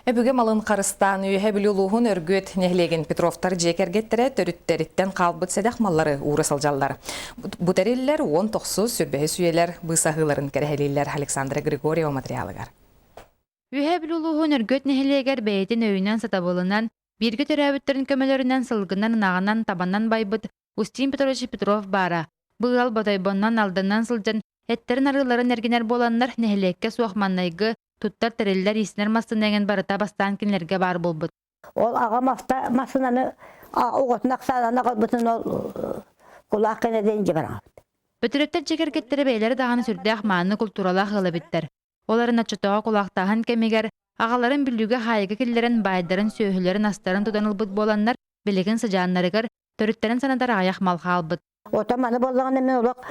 Эбүге малын Қарыстан үйе білулуғын өргөт нехлеген Петровтар жекергеттері төрүттеріттен қалбыт седақ маллары уырысылжалар. Бұтарелілер 19 сүрбәхі сүйелер бұсағыларын кәрәхелейлер. Александра Григорьева материалыгар. Үйе білулуғын өргөт нехлегер бәйетін өйінен сатабылынан, біргі төрәбіттерін көмелерінен сылғынан нағынан табаннан байбыт Устин Петрович Петров бара. Бұғал батайбоннан алдынан сылжан, әттерін арыларын әргенер боланлар нехлекке суақманнайғы туттар тәрелілер исінер мастынайын барыта бастан кенлерге бар болбыт. Ол аға масынаны оғытын ақсаданы қалбытын ол құлақ кенеден же барағыт. Бөтіреттер жекергеттері бейлері дағаны сүрді ақманы культурала ғылы біттер. Оларын атчытаға құлақтағын кемегер, ағаларын бүлігі хайығы келлерін байдарын сөйхілерін астарын туданылбыт боланлар білігін сыжанларығыр, төріттерін санадар аяқ малға албыт. Отаманы болғанда мен олақ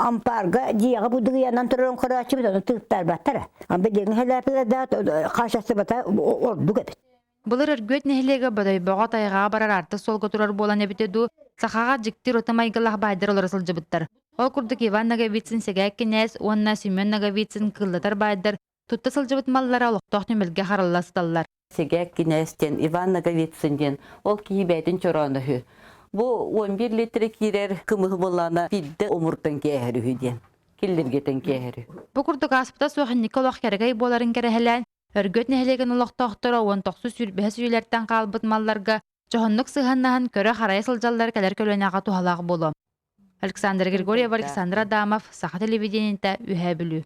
ампарға жияғы бұдығы янан тұрын құрачы бұд, оны тұғыптар баттары. Бәдеген хәләпілерді қашасы бата орды көпіт. Бұлыр өргөт нехлеге бұдай бұға тайға барар арты солғы тұрар болан әбітеду, сақаға жіктір отамайғылақ байдар олар сылжыбыттар. Ол күрдік Иван Наговицин сегәк кенәс, онна Семен Наговицин кыллатар байдар, тұтты сылжыбыт маллара олықтақ нүмелге қаралласталлар. Сегәк кенәстен Иван Наговицин ол кейбәйтін чороныхы. Бу 11 литр кирер кымығы болана бидді омуртан кәхірі ден. Келдергетен кәхірі. Бұ күрдік аспыта соғын Николақ кәргей боларын кәрәхелән, өргөт нехлеген олықтақтыра 19 сүрбәс үйлерден қалбыт малларға жоғынлық сығаннағын көрі қарай сылжалар кәлер көлөняға тухалағы болу. Александр Григорьев, Александр Адамов, Саха телевидениеті үйә білу.